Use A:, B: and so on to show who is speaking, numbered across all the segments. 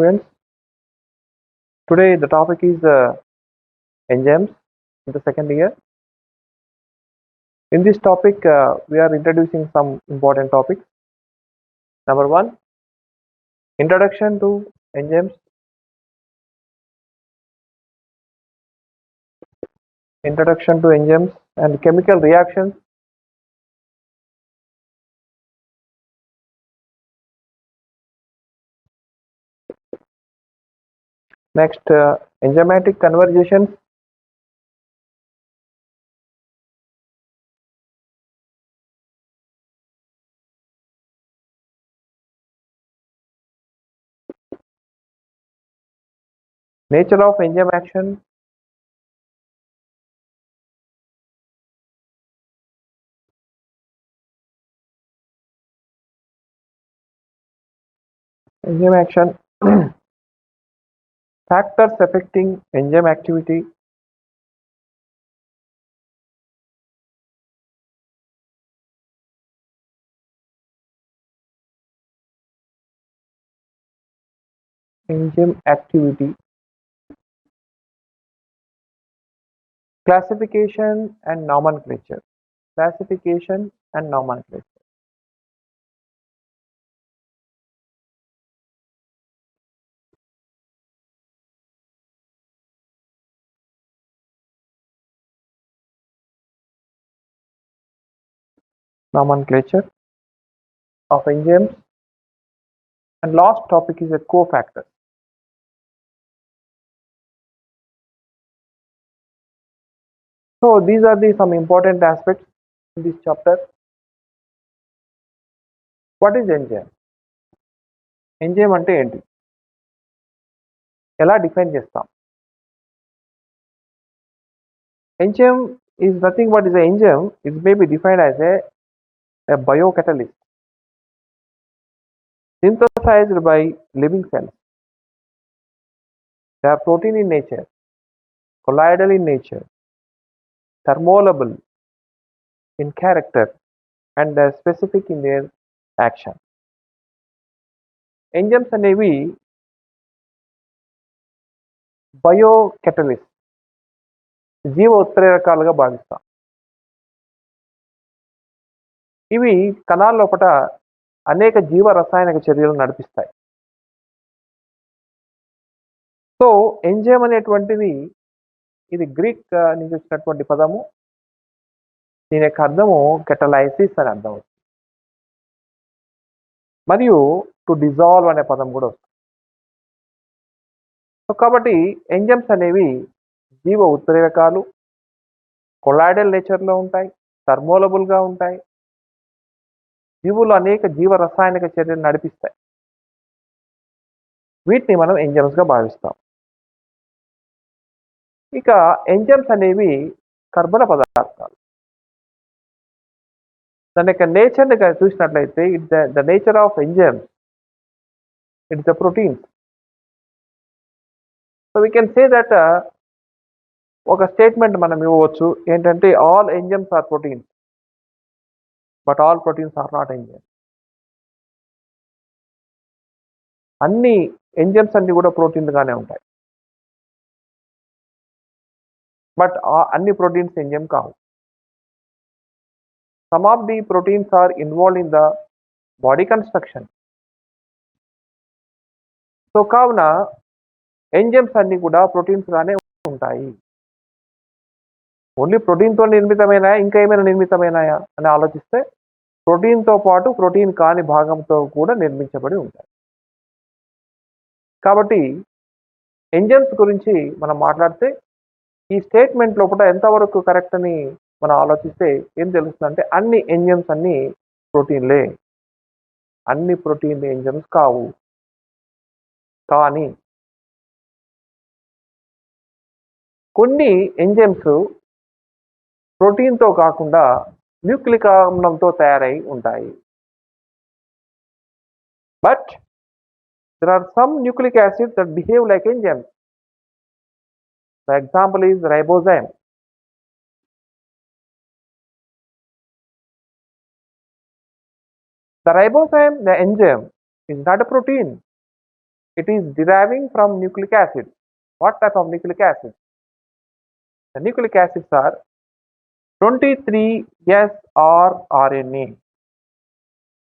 A: students. Today the topic is enzymes in the second year. In this topic, we are introducing some important topics. Number one, introduction to enzymes. Introduction to enzymes and chemical reactions. Next, enzymatic conversations. Nature of enzyme action. Enzyme action. Factors affecting enzyme activity. Enzyme activity. Classification and nomenclature. Classification and nomenclature. Nomenclature of enzymes, and last topic is a cofactor. So these are the some important aspects in this chapter. What is enzyme? Enzyme అంటే ఏంటి, ఎలా define చేస్తాం? Enzyme is nothing but is an enzyme. It may be defined as a biocatalyst synthesized by living cells. They are protein in nature, colloidal in nature, thermolable in character, and specific in their action. Enzymes అనేవి బయోకెటలిస్ట్, జీవ ఉత్ప్రేరకాలుగా భావిస్తాం. ఇవి కణాల లోపల అనేక జీవ రసాయనిక చర్యలు నడిపిస్తాయి. సో ఎంజైమ్ అనేటువంటిది ఇది గ్రీక్ నుంచి వచ్చినటువంటి పదము. దీని యొక్క అర్థము కెటలైసిస్ అని అర్థం అవుతుంది, మరియు టు డిజాల్వ్ అనే పదం కూడా వస్తుంది. సో కాబట్టి ఎంజైమ్స్ అనేవి జీవ ఉత్ప్రేరకాలు, కొలాయిడల్ నేచర్లో ఉంటాయి, థర్మోలబుల్గా ఉంటాయి, జీవులు అనేక జీవ రసాయనిక చర్యలు నడిపిస్తాయి. వీటిని మనం ఎంజైమ్స్గా భావిస్తాం. ఇక ఎంజైమ్స్ అనేవి కర్బన పదార్థాలు. దాని యొక్క నేచర్ని చూసినట్లయితే the nature of enzymes, it's the proteins. So we can say that ఒక స్టేట్మెంట్ మనం ఇవ్వవచ్చు ఏంటంటే all enzymes are proteins, but all proteins are not enzymes. అన్ని ఎంజైమ్స్ అన్ని కూడా ప్రోటీన్గానే ఉంటాయి, బట్ అన్ని ప్రోటీన్స్ ఎంజైమ్ కావు. Some of the proteins are involved in the body construction. So కావున ఎంజైమ్స్ అన్ని కూడా ప్రోటీన్స్ గానే ఉంటాయి. ఓన్లీ ప్రోటీన్తో నిర్మితమైనాయా, ఇంకా ఏమైనా నిర్మితమైనాయా అని ఆలోచిస్తే ప్రోటీన్తో పాటు ప్రోటీన్ కాని భాగంతో కూడా నిర్మించబడి ఉంటాయి. కాబట్టి ఎంజైమ్స్ గురించి మనం మాట్లాడితే ఈ స్టేట్మెంట్ లోపల ఎంతవరకు కరెక్ట్ అని మనం ఆలోచిస్తే ఏం తెలుస్తుందంటే అన్ని ఎంజైమ్స్ అన్ని ప్రోటీన్లే. అన్ని ప్రోటీన్ ఎంజైమ్స్ కావు, కానీ కొన్ని ఎంజైమ్స్ ప్రోటీన్తో కాకుండా న్యూక్లిక్ ఆమ్లంతో తయారై ఉంటాయి. But there are some nucleic acids that behave like enzymes. The example is ribosome. The ribosome, the enzyme, is not a protein. It is deriving from nucleic acid. What type of nucleic acid? The nucleic acids are 23S rRNA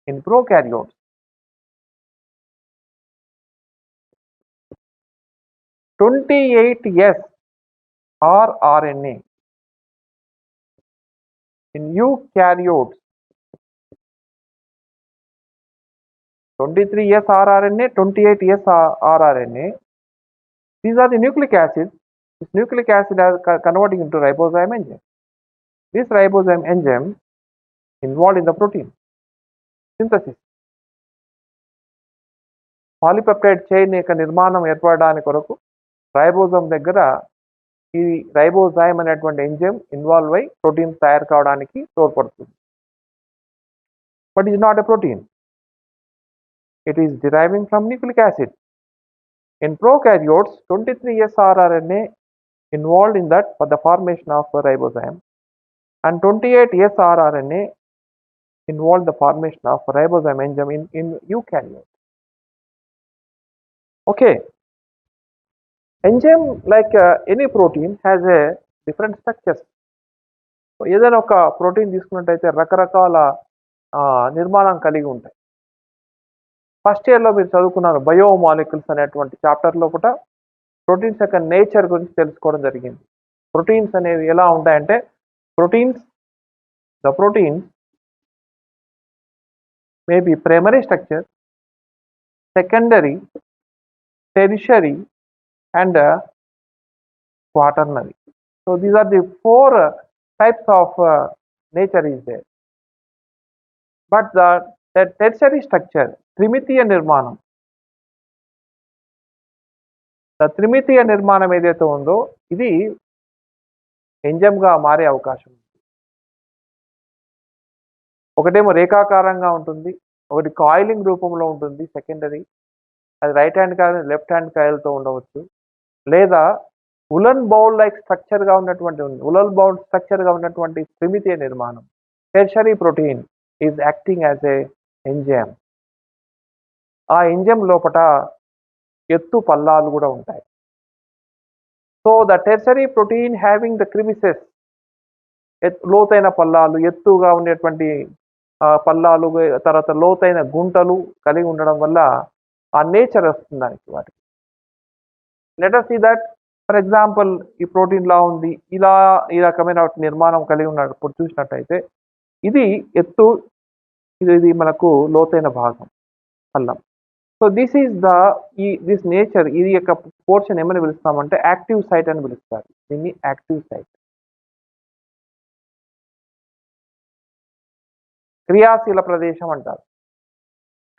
A: in prokaryotes. 28S rRNA in eukaryotes. 23S rRNA, 28S rRNA. These are the nucleic acids. This nucleic acid is converting into ribozyme enzyme. This ribozyme enzyme involved in the protein synthesis. Polypeptide chain యొక్క నిర్మాణం ఏర్పడడానికి కొరకు ribosome దగ్గర ఈ ribozyme అనేటువంటి enzyme involve అయి protein తయారు కావడానికి తోడ్పడుతుంది. But it is not a protein. It is deriving from nucleic acid. In prokaryotes, 23S rRNA involved in that for the formation of a ribozyme, and 28S rRNA involved the formation of a ribozyme enzyme in eukaryote. Okay, enzyme like any protein has a different structures. So ఏదైనా ఒక protein తీసుకున్నట్టయితే రకరకాల నిర్మాణం కలిగి ఉంటాయి. First ఇయర్లో మీరు చదువుకున్నారు బయోమాలిక్యూల్స్ అనేటువంటి చాప్టర్ లోపల ప్రోటీన్స్ యొక్క నేచర్ గురించి తెలుసుకోవడం జరిగింది. ప్రోటీన్స్ అనేవి ఎలా ఉంటాయంటే the proteins may be primary structure, secondary, tertiary and quaternary. So these are the 4 types of nature is there. But the tertiary structure, త్రిమితీయ నిర్మాణం, త్రిమితీయ నిర్మాణం ఏదైతే ఉందో ఇది ఎంజైమ్గా మారే అవకాశం ఉంది. ఒకటేమో రేఖాకారంగా ఉంటుంది, ఒకటి కాయిలింగ్ రూపంలో ఉంటుంది సెకండరీ, అది right hand coil left hand కాయిల్తో ఉండవచ్చు, లేదా ఉలన్ బౌల్ లైక్ స్ట్రక్చర్గా ఉన్నటువంటి త్రిమితీయ నిర్మాణం. Tertiary protein is acting as a enzyme. ఆ ఎంజైమ్ లోపల ఎత్తు పల్లాలు కూడా ఉంటాయి. So the tertiary protein having the crevices, లోతైన పల్లాలు, ఎత్తుగా ఉండేటువంటి పల్లాలు, తర్వాత లోతైన గుంటలు కలిగి ఉండడం వల్ల ఆ నేచర్ వస్తుంది దానికి వాటికి. Let us see that for example ఈ ప్రోటీన్ లా ఉంది, ఇలా ఈ రకమైన నిర్మాణం కలిగి ఉన్నప్పుడు చూసినట్టయితే ఇది ఎత్తు, ఇది మనకు లోతైన భాగం పల్లం. So this is this nature, ఇది యొక్క పోర్షన్ ఏమని పిలుస్తామంటే యాక్టివ్ సైట్ అని పిలుస్తారు. దీన్ని యాక్టివ్ సైట్, క్రియాశీల ప్రదేశం అంటారు.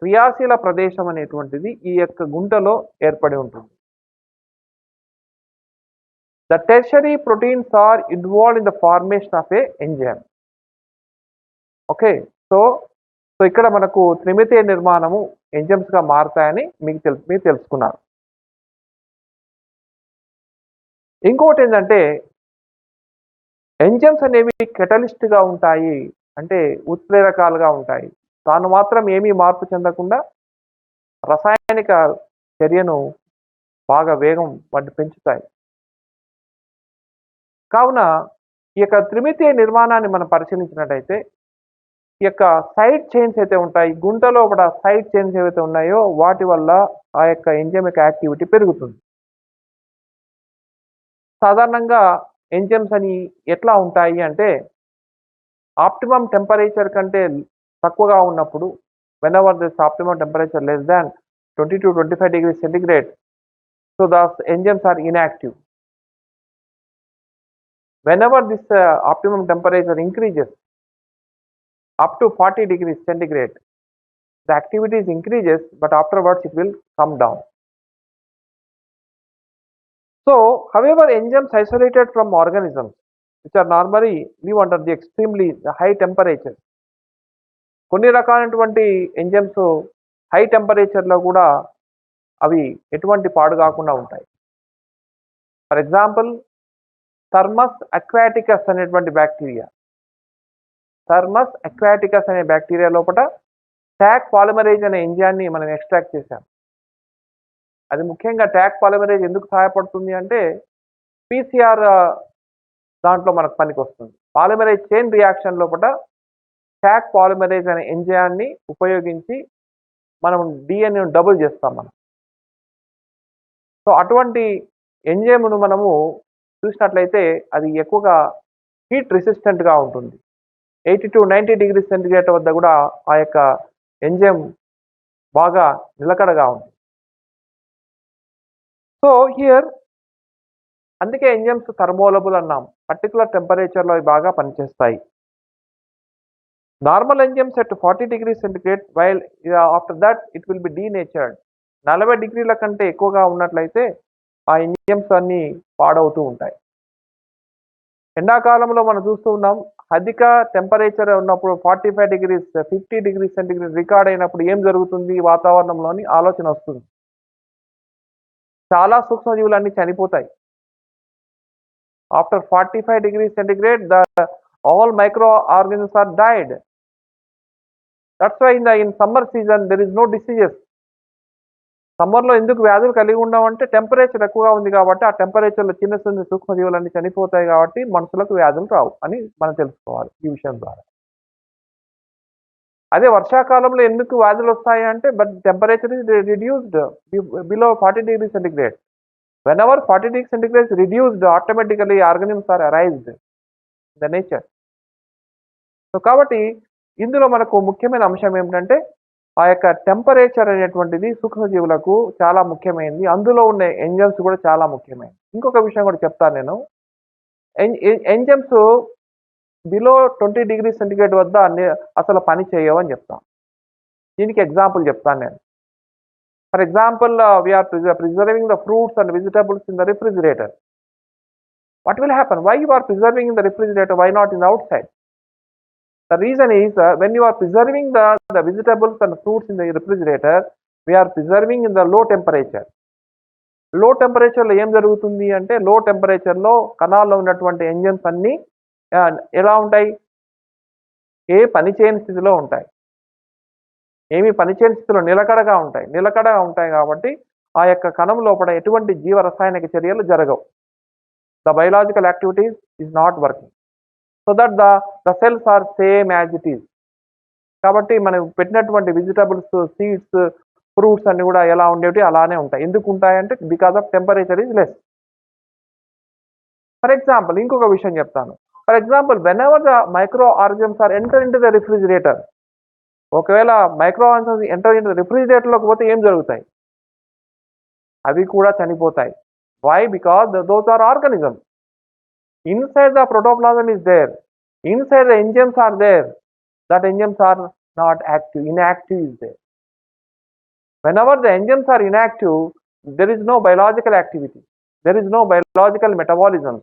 A: క్రియాశీల ప్రదేశం అనేటువంటిది ఈ యొక్క గుంటలో ఏర్పడి ఉంటుంది. The tertiary proteins are involved in the formation of a enzyme. Okay, so ఇక్కడ మనకు త్రిమితీయ నిర్మాణము ఎంజైమ్స్గా మారుతాయని మీరు తెలుసుకున్నారు. ఇంకోటి ఏంటంటే ఎంజైమ్స్ అనేవి కెటలిస్ట్గా ఉంటాయి, అంటే ఉత్ప్రేరకాలుగా ఉంటాయి. తాను మాత్రం ఏమీ మార్పు చెందకుండా రసాయనిక చర్యను బాగా వేగం వాటిని పెంచుతాయి. కావున ఈ యొక్క త్రిమితీయ నిర్మాణాన్ని మనం పరిశీలించినట్టయితే ఈ యొక్క సైడ్ చైన్స్ అయితే ఉంటాయి, గుంటలో కూడా సైడ్ చైన్స్ ఏవైతే ఉన్నాయో వాటి వల్ల ఆ యొక్క ఎంజైమ్ యొక్క యాక్టివిటీ పెరుగుతుంది. సాధారణంగా ఎంజైమ్స్ అని ఎట్లా ఉంటాయి అంటే ఆప్టిమమ్ టెంపరేచర్ కంటే తక్కువగా ఉన్నప్పుడు, when ever this optimum temperature less than 20 to 25 degrees centigrade, so the enzymes are inactive. Whenever this optimum temperature increases up to 40 degrees centigrade, the activity increases, but afterwards it will come down. So however, enzymes isolated from organisms which are normally live under the extremely high temperatures, కొన్ని రకాలైనటువంటి enzymes high టెంపరేచర్లో కూడా అవి ఎటువంటి పాడు కాకుండా ఉంటాయి. For example thermos అక్వాటికస్ అనేటువంటి bacteria, thermos అక్వాటికస్ అనే బ్యాక్టీరియా లోపల స్టాక్ పాలిమరేజ్ అనే ఎంజైమ్ని మనం ఎక్స్ట్రాక్ట్ చేసాం. అది ముఖ్యంగా ట్యాగ్ పాలిమరేజ్ ఎందుకు సహాయపడుతుంది అంటే పీసీఆర్ దాంట్లో మనకు పనికి వస్తుంది. పాలిమరేజ్ చైన్ రియాక్షన్ లోపల ట్యాగ్ పాలిమరేజ్ అనే ఎంజైమ్ని ఉపయోగించి మనం డిఎన్ఏను డబుల్ చేస్తాం మనం. సో అటువంటి ఎంజైమ్ను మనము చూసినట్లయితే అది ఎక్కువగా హీట్ రెసిస్టెంట్గా ఉంటుంది. 80 to 90 degrees సెంటిగ్రేడ్ వద్ద కూడా ఆ యొక్క ఎంజైమ్ బాగా నిలకడగా ఉంది. సో హియర్ అందుకే ఎంజైమ్స్ థర్మోలబుల్ అన్నాం. పర్టికులర్ టెంపరేచర్లో అవి బాగా పనిచేస్తాయి. Normal enzymes at 40 degrees centigrade while after that it will be denatured. 40 డిగ్రీల కంటే ఎక్కువగా ఉన్నట్లయితే ఆ ఎంజైమ్స్ అన్నీ పాడవుతూ ఉంటాయి. ఎండాకాలంలో మనం చూస్తూ ఉన్నాం, అధిక టెంపరేచర్ ఉన్నప్పుడు 45 degrees 50 degrees సెంటిగ్రేడ్ రికార్డ్ అయినప్పుడు ఏం జరుగుతుంది వాతావరణంలోని ఆలోచన వస్తుంది. చాలా సూక్ష్మజీవులన్నీ చనిపోతాయి. After 45 degrees centigrade all microorganisms are died. That's why in summer season there is no diseases. సమ్మర్లో ఎందుకు వ్యాధులు కలిగి ఉన్నామంటే టెంపరేచర్ ఎక్కువగా ఉంది కాబట్టి ఆ టెంపరేచర్లో చిన్న చిన్న సూక్ష్మజీవులన్నీ చనిపోతాయి కాబట్టి మనుషులకు వ్యాధులు రావు అని మనం తెలుసుకోవాలి ఈ విషయం ద్వారా. అదే వర్షాకాలంలో ఎందుకు వ్యాధులు వస్తాయి అంటే but temperature is reduced below 40 degrees centigrade. whenever 40 degrees centigrade is reduced, automatically organisms are arised in the nature. So కాబట్టి ఇందులో మనకు ముఖ్యమైన అంశం ఏమిటంటే ఆ యొక్క టెంపరేచర్ అనేటువంటిది సూక్ష్మజీవులకు చాలా ముఖ్యమైనది. అందులో ఉన్న ఎంజైమ్స్ కూడా చాలా ముఖ్యమైనది. ఇంకొక విషయం కూడా చెప్తాను నేను. ఎంజైమ్స్ బిలో 20 degrees సెంటిగ్రేడ్ వద్ద అసలు పని చేయవని చెప్తాను. దీనికి ఎగ్జాంపుల్ చెప్తాను నేను. For example we are preserving the fruits and vegetables in the refrigerator. What will happen? Why you are preserving in the refrigerator, why not in the outside? The reason is when you are preserving the vegetables and fruits in the refrigerator, we are preserving in the low temperature. లో టెంపరేచర్లో ఏం జరుగుతుంది అంటే లో టెంపరేచర్లో కణాల్లో ఉన్నటువంటి enzymes అన్నీ ఎలా ఉంటాయి? ఏ పనిచేయని స్థితిలో ఉంటాయి. ఏమి పనిచేయని స్థితిలో నిలకడగా ఉంటాయి కాబట్టి ఆ యొక్క కణం లోపల ఎటువంటి జీవ రసాయనిక చర్యలు జరగవు. The biological activities is not working. So that the cells are same as it is. కాబట్టి మనం పెట్టినటువంటి వెజిటబుల్స్, సీడ్స్, ఫ్రూట్స్ అన్ని కూడా ఎలా ఉండేవి అలానే ఉంటాయి. ఎందుకు ఉంటాయంటే because of temperature is less. For example ఇంకొక విషయం చెప్తాను. For example whenever the micro organisms are enter in to the refrigerator, ఒకవేళ micro organisms enter in to the రిఫ్రిజిరేటర్లోకి పోతే ఏం జరుగుతాయి? అవి కూడా చనిపోతాయి. Why? Because those are organisms. Inside the protoplasm is there. Inside the enzymes are there. That enzymes are not active. Inactive is there. Whenever the enzymes are inactive, there is no biological activity. There is no biological metabolism.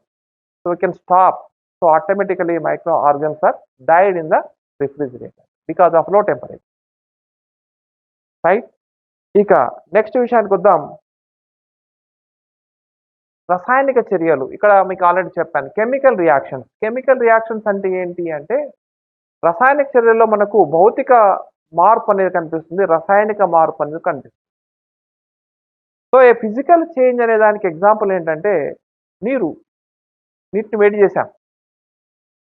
A: So we can stop. So automatically microorganisms are died in the refrigerator because of low temperature. Right? ఇక next విషయానికి వద్దాం. రసాయనిక చర్యలు. ఇక్కడ మీకు already చెప్పాను chemical reactions. Chemical reactions అంటే ఏంటి అంటే రసాయనిక చర్యల్లో మనకు భౌతిక మార్పు అనేది కనిపిస్తుంది, రసాయనిక మార్పు అనేది కనిపిస్తుంది. సో ఏ ఫిజికల్ చేంజ్ అనే దానికి ఎగ్జాంపుల్ ఏంటంటే నీటిని వేడి చేసాం,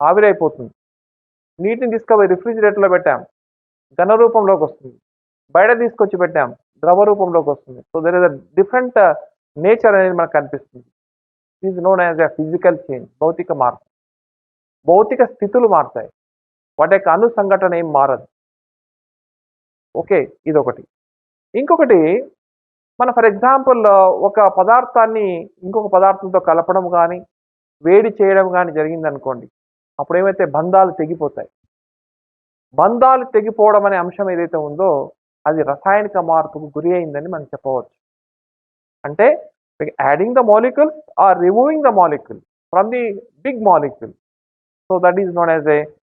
A: ఆవిరైపోతుంది. నీటిని తీసుకుపోయి రిఫ్రిజిరేటర్లో పెట్టాం, ఘన రూపంలోకి వస్తుంది. బయట తీసుకొచ్చి పెట్టాం, ద్రవ రూపంలోకి వస్తుంది. So there is a different nature అనేది మనకు కనిపిస్తుంది. Is known as a physical change. భౌతిక మార్పు, భౌతిక స్థితులు మారుతాయి, వాటి యొక్క అణు సంఘటన ఏం మారదు. ఓకే, ఇదొకటి. ఇంకొకటి మన ఫర్ ఎగ్జాంపుల్ ఒక పదార్థాన్ని ఇంకొక పదార్థంతో కలపడం కానీ వేడి చేయడం కానీ జరిగిందనుకోండి, అప్పుడు ఏమైతే బంధాలు తెగిపోతాయి. బంధాలు తెగిపోవడం అనే అంశం ఏదైతే ఉందో అది రసాయనిక మార్పుకు గురి అయిందని మనం చెప్పవచ్చు. అంటే adding the molecules or removing the molecule from the big molecule. So that is known as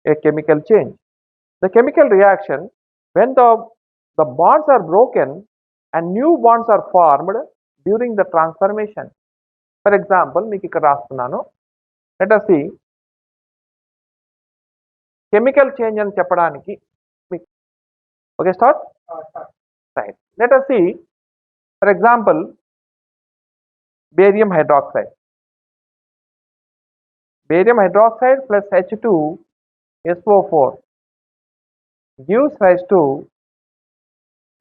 A: a chemical change. The chemical reaction, when the bonds are broken and new bonds are formed during the transformation. For example, మీకు ఇక్కడ రాస్తున్నాను. Let us see. Chemical change అని చెప్పడానికి okay, start? Right. Let us see. For example, barium hydroxide. Barium hydroxide plus H2SO4 gives rise to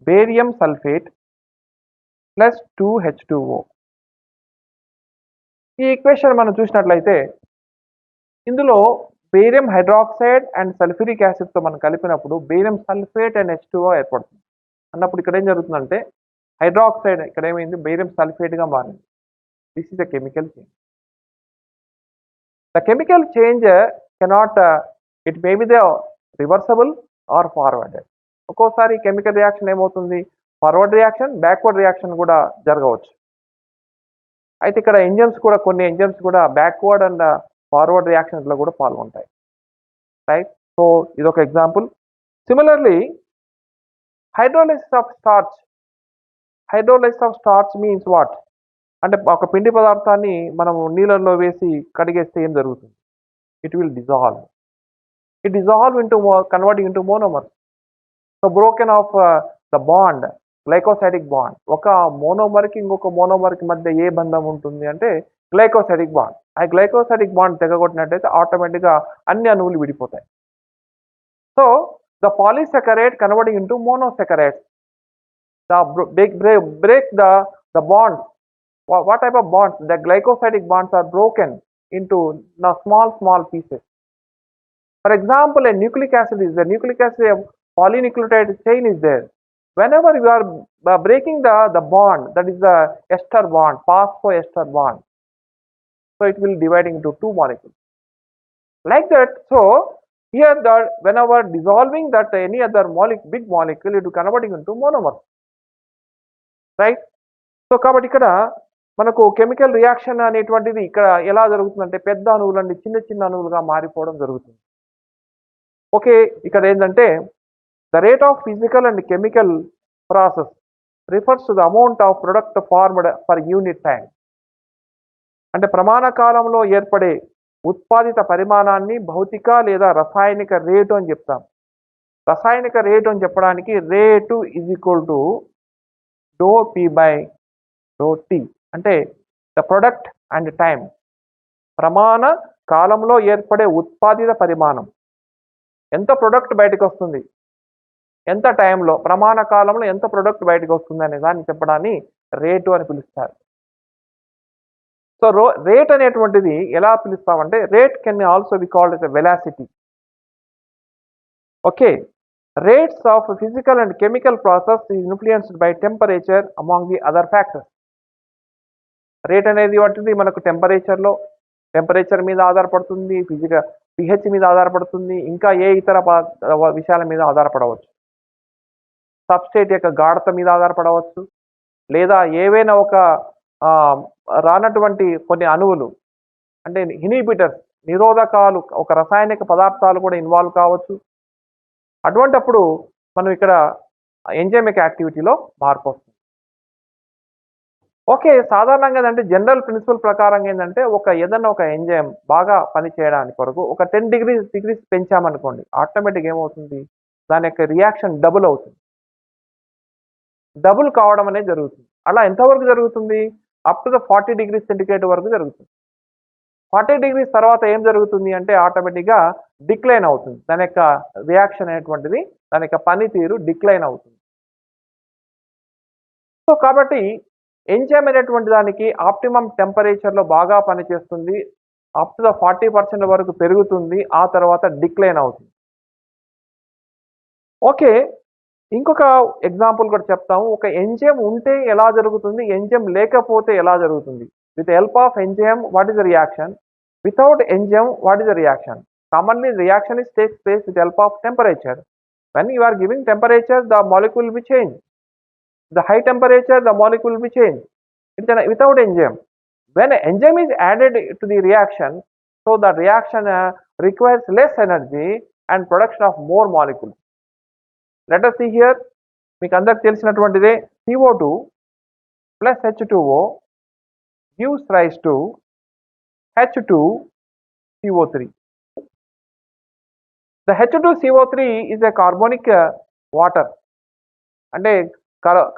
A: barium sulfate plus 2H2O. ఈ equation మనం చూసినట్లయితే ఇందులో barium hydroxide and sulphuric యాసిడ్తో మనం కలిపినప్పుడు barium sulphate and H2O ఏర్పడుతుంది. అన్నప్పుడు ఇక్కడ ఏం జరుగుతుందంటే హైడ్రాక్సైడ్ ఇక్కడ ఏమైంది బేరియం సల్ఫేట్గా మారింది. This is a chemical change. The chemical change cannot it may be the reversible or forwarded. ఒక్కోసారి కెమికల్ రియాక్షన్ ఏమవుతుంది, ఫార్వర్డ్ రియాక్షన్, బ్యాక్వర్డ్ రియాక్షన్ కూడా జరగవచ్చు. అయితే ఇక్కడ ఎంజైమ్స్ కూడా కొన్ని ఎంజైమ్స్ కూడా బ్యాక్వర్డ్ అండ్ ఫార్వర్డ్ రియాక్షన్స్లో కూడా పాల్గొంటాయి. రైట్, సో ఇదొక example. Similarly hydrolysis of starch. Hydrolysis of starch means what అంటే ఒక పిండి పదార్థాన్ని మనం నీళ్ళల్లో వేసి కడిగేస్తే ఏం జరుగుతుంది, it will dissolve. It dissolve into converting into monomer. So broken of the bond, glycosidic bond. ఒక మోనోమర్కి ఇంకొక మోనోమర్కి మధ్య ఏ బంధం ఉంటుంది అంటే గ్లైకోసైడిక్ బాండ్. ఆ గ్లైకోసైడిక్ బాండ్ తెగగొట్టినట్టయితే ఆటోమేటిక్గా అన్ని అణువులు విడిపోతాయి. So the polysaccharide converting into monosaccharide. break the bonds. What type of bonds? The glycosidic bonds are broken into small pieces. For example, a nucleic acid is there. Nucleic acid, a polynucleotide chain is there. Whenever you are breaking the bond, that is the ester bond, phosphoester bond, so it will dividing into two molecules like that. So here whenever dissolving that any other big molecule, it will converting into monomer. Right. So కాబట్టి ఇక్కడ మనకు chemical reaction అనేటువంటిది ఇక్కడ ఎలా జరుగుతుందంటే పెద్ద అణువులన్నీ చిన్న చిన్న అణువులుగా మారిపోవడం జరుగుతుంది. ఓకే, ఇక్కడ ఏంటంటే the rate of physical and chemical process refers to the amount of product formed per unit time. అంటే ప్రమాణ కాలంలో ఏర్పడే ఉత్పాదిత పరిమాణాన్ని భౌతిక లేదా రసాయనిక రేటు అని చెప్తాం. రసాయనిక రేటు అని చెప్పడానికి rate is equal to do P by do T. అంటే ద ప్రొడక్ట్ అండ్ టైం. ప్రమాణ కాలంలో ఏర్పడే ఉత్పాదిత పరిమాణం, ఎంత ప్రొడక్ట్ బయటకు వస్తుంది, ఎంత టైంలో, ప్రమాణ కాలంలో ఎంత ప్రొడక్ట్ బయటకు వస్తుంది అనే దాన్ని చెప్పడాన్ని రేటు అని పిలుస్తారు. సో రేట్ అనేటువంటిది ఎలా పిలుస్తామంటే rate can also be called as a velocity. Okay, rates of physical and chemical process is influenced by temperature among the other factors. Rate అనేది వాటిది మనకు టెంపరేచర్ మీద ఆధారపడుతుంది, pH మీద ఆధారపడుతుంది, ఇంకా ఏ ఇతర విషయాల మీద ఆధారపడవచ్చు. సబ్స్ట్రేట్ యొక్క గాఢత మీద ఆధారపడవచ్చు, లేదా ఏవైనా ఒక రానటువంటి కొన్ని అణువులు అంటే ఇన్హిబిటర్స్, నిరోధకాలు, ఒక రసాయనిక పదార్థాలు కూడా ఇన్వాల్వ్ కావచ్చు. అటువంటప్పుడు మనం ఇక్కడ ఎంజైమిక్ యాక్టివిటీలో మార్పు వస్తుంది. ఓకే, సాధారణంగా ఏంటంటే జనరల్ ప్రిన్సిపల్ ప్రకారం ఏంటంటే ఏదన్నా ఒక ఎంజైమ్ బాగా పనిచేయడానికి కొరకు ఒక 10 డిగ్రీస్ పెంచామనుకోండి, ఆటోమేటిక్ ఏమవుతుంది, దాని యొక్క రియాక్షన్ డబుల్ అవుతుంది. డబుల్ కావడం అనేది జరుగుతుంది. అలా ఎంతవరకు జరుగుతుంది, up to the 40 degrees centigrade వరకు జరుగుతుంది. 40 డిగ్రీస్ తర్వాత ఏం జరుగుతుంది అంటే ఆటోమేటిక్గా డిక్లైన్ అవుతుంది. దాని యొక్క రియాక్షన్ అనేటువంటిది, దాని యొక్క పనితీరు డిక్లైన్ అవుతుంది. సో కాబట్టి ఎంజైమ్ అనేటువంటి దానికి ఆప్టిమం టెంపరేచర్లో బాగా పనిచేస్తుంది, అప్ టు ద 40% వరకు పెరుగుతుంది, ఆ తర్వాత డిక్లైన్ అవుతుంది. ఓకే, ఇంకొక ఎగ్జాంపుల్ కూడా చెప్తాము. ఒక ఎంజైమ్ ఉంటే ఎలా జరుగుతుంది, ఎంజైమ్ లేకపోతే ఎలా జరుగుతుంది. With the help of enzyme, what is the reaction? Without enzyme, what is the reaction? Commonly, the reaction takes place with the help of temperature. When you are giving temperature, the molecule will be changed. The high temperature, the molecule will be changed. It's without enzyme. When an enzyme is added to the reaction, so the reaction requires less energy and production of more molecules. Let us see here. మీకు అందరికి తెలిసినటువంటిదే CO2 plus H2O gives rise to H2CO3. The H2CO3 is a carbonic water. అంటే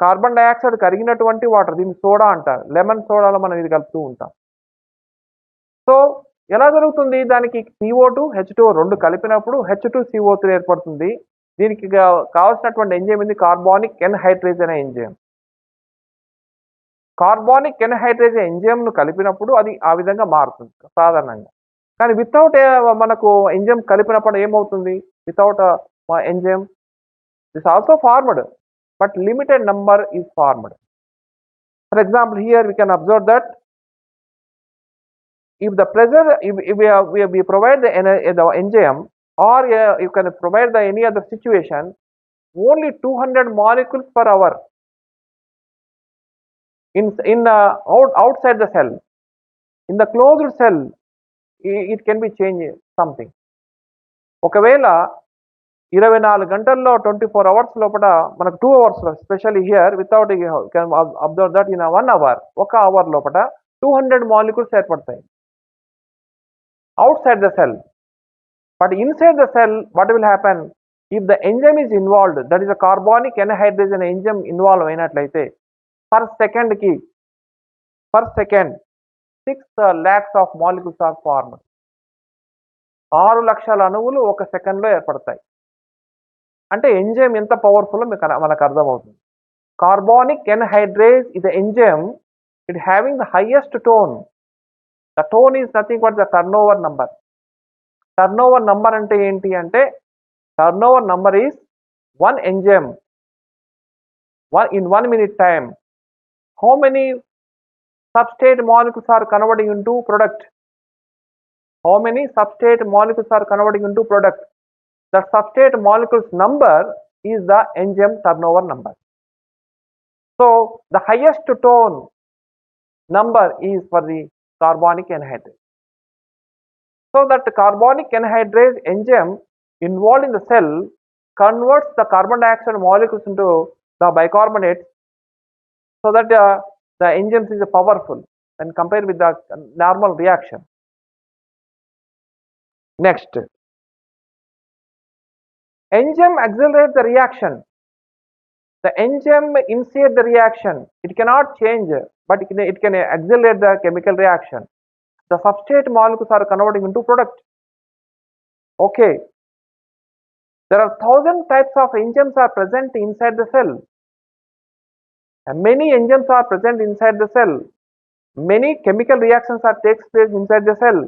A: carbon dioxide కరిగినటువంటి water, దీన్ని soda అంటారు. Lemon సోడాలో మనం ఇది కలుపుతూ ఉంటాం. సో ఎలా జరుగుతుంది? దానికి CO2, H2O 2 కలిపినప్పుడు H2CO3 ఏర్పడుతుంది. దీనికి కావాల్సినటువంటి ఎంజైమ్ ఇది కార్బానిక్ ఎన్హైడ్రేజ్ అనే ఎంజైమ్. కార్బానిక్ ఎన్హైడ్రేజ్ ఎంజైమ్ను కలిపినప్పుడు అది ఆ విధంగా మారుతుంది సాధారణంగా. కానీ వితౌట్ మనకు ఎంజైమ్ కలిపినప్పుడు ఏమవుతుంది? Without enzyme this also formed, but limited number is formed. For example here we can observe that if the pressure, if we provide the enzyme, or you can provide the any other situation, only 200 molecules per hour outside the cell. In the closed cell, it can be changed something. ఒకవేళ 24 గంటల్లో 24 hours లోపల మనకు 2 hours specially here without can observe that in 1 hour, ఒక hour లోపల 200 molecules ఏర్పడతాయి outside the cell. But inside the cell, what will happen? If the enzyme is involved, that is a carbonic anhydrase and enzyme involved అయినట్లయితే per second 6 lakhs of molecules are formed. 6 లక్షల అణువులు ఒక సెకండ్లో ఏర్పడతాయి. అంటే enzyme ఎంత powerful మనకు అర్థమవుతుంది. Carbonic anhydrase is the enzyme, it having the highest tone. The tone is nothing but the turnover number. Turnover number అంటే ఏంటి అంటే, turnover number is one enzyme in 1 minute time. How many substrate molecules are converting into product? How many substrate molecules are converting into product? The substrate molecules number is the enzyme turnover number. So the highest tone number is for the carbonic anhydrase. So that carbonic anhydrase enzyme involved in the cell converts the carbon dioxide molecules into the bicarbonates, so that the enzyme is powerful when compared with the normal reaction. Next, enzyme accelerates the reaction. The enzyme initiates the reaction. It cannot change, but it can accelerate the chemical reaction. The substrate molecules are converting into product. Okay, there are 1000 types of enzymes are present inside the cell, and many enzymes are present inside the cell. Many chemical reactions are takes place inside the cell.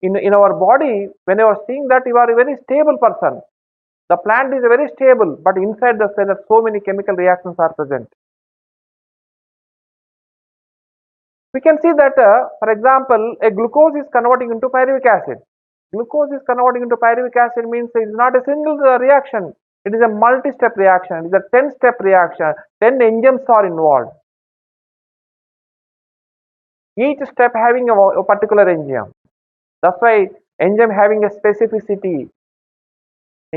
A: In our body, when you are seeing that you are a very stable person, the plant is very stable, but inside the cell so many chemical reactions are present. We can see that for example, a glucose is converting into pyruvic acid. Glucose is converting into pyruvic acid means it is not a single reaction, it is a multi-step reaction, it is a 10-step reaction, 10 enzymes are involved, each step having a particular enzyme. That's why enzyme having a specificity.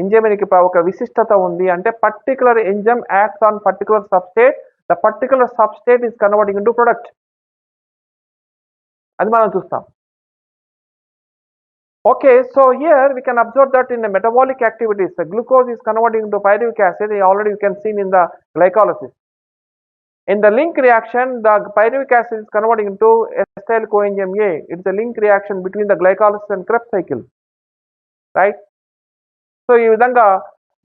A: Enzyme ఒక విశిష్టత ఉంది అంటే particular enzyme acts on particular సబ్స్టేట్, the particular సబ్స్టేట్ is converting into product. అది మనం చూస్తాం. Okay, so here we can observe that in the metabolic activities, the glucose is converting into pyruvic acid. Already you can see in the glycolysis. In the link reaction, the pyruvic acid is converting into acetyl coenzyme A. It's a link reaction between the glycolysis and Krebs cycle, right? So ఈ విధంగా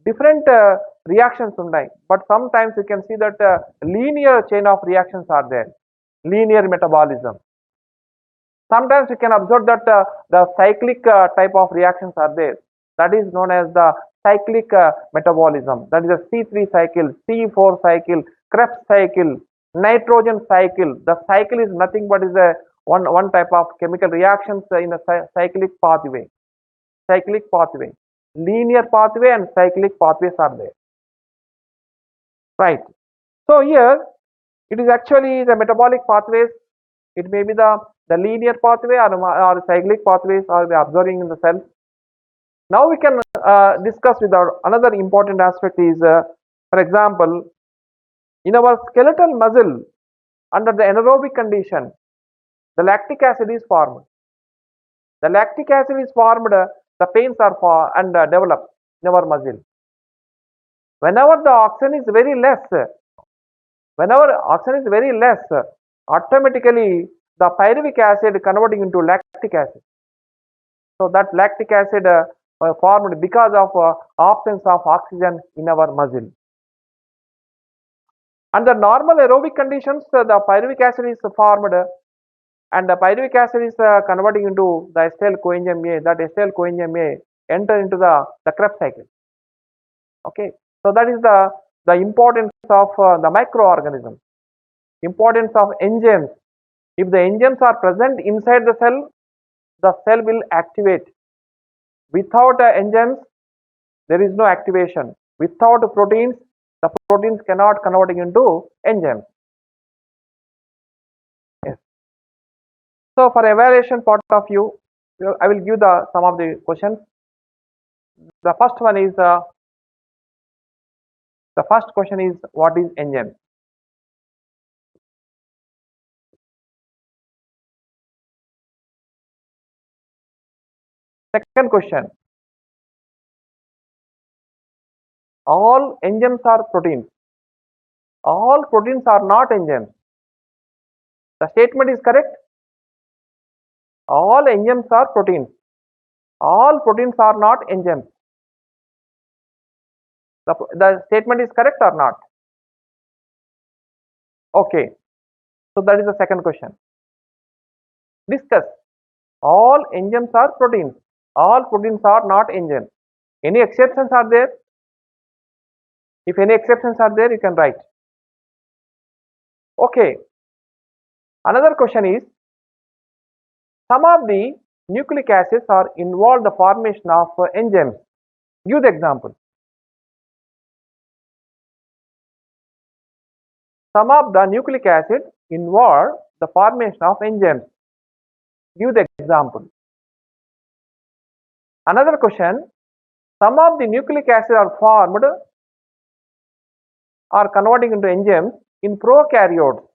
A: different reactions ఉన్నాయి, but sometimes you can see that linear chain of reactions are there, linear metabolism. Sometimes you can observe that the cyclic type of reactions are there, that is known as the cyclic metabolism. That is a C3 cycle, C4 cycle, Krebs cycle, nitrogen cycle. The cycle is nothing but is a one type of chemical reactions in a cyclic pathway. Cyclic pathway, linear pathway and cyclic pathways are there, right? So here it is actually the metabolic pathways. It may be the linear pathway or cyclic pathways are we observing in the cell. Now we can discuss with another important aspect is for example, in our skeletal muscle, under the anaerobic condition, the lactic acid is formed. The lactic acid is formed, the pains are and develop in our muscle. Whenever the oxygen is very less, automatically the pyruvic acid converting into lactic acid. So that lactic acid formed because of absence of oxygen in our muscle. Under normal aerobic conditions, the pyruvic acid is formed and the pyruvic acid is converting into the acetyl coenzyme A. That acetyl coenzyme A enter into the Krebs cycle. Okay, so that is the importance of the microorganisms, importance of enzymes. If the enzymes are present inside the cell will activate. Without enzymes, there is no activation. Without proteins, the proteins cannot converting into enzymes. Yes. So for evaluation point of view, I will give some of the questions. The first one is what is enzyme? Second question, all enzymes are proteins. All proteins are not enzymes. The statement is correct. All enzymes are proteins. All proteins are not enzymes. The statement is correct or not? Okay. So that is the second question. Discuss. All enzymes are proteins. All proteins are not enzymes. Any exceptions are there? If any exceptions are there, you can write. Okay. Another question is, some of the nucleic acids are involved in the formation of enzymes. Give the example. Some of the nucleic acid involve the formation of enzymes. Give the example. Another question, some of the nucleic acids are formed or converting into enzymes in prokaryotes,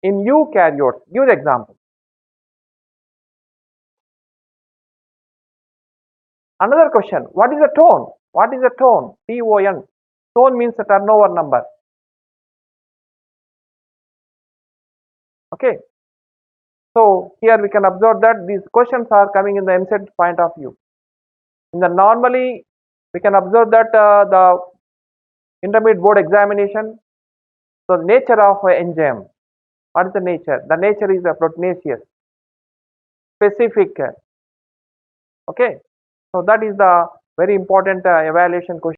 A: in eukaryotes. Give the example. Another question, what is a tone? What is a tone? T-O-N. Tone means a turnover number. Okay. So here we can observe that these questions are coming in the MCET point of view. In the normally we can observe that the intermediate board examination, so the nature of enzyme. What is the nature? The nature is proteinaceous, specific. Okay. So that is the very important evaluation question.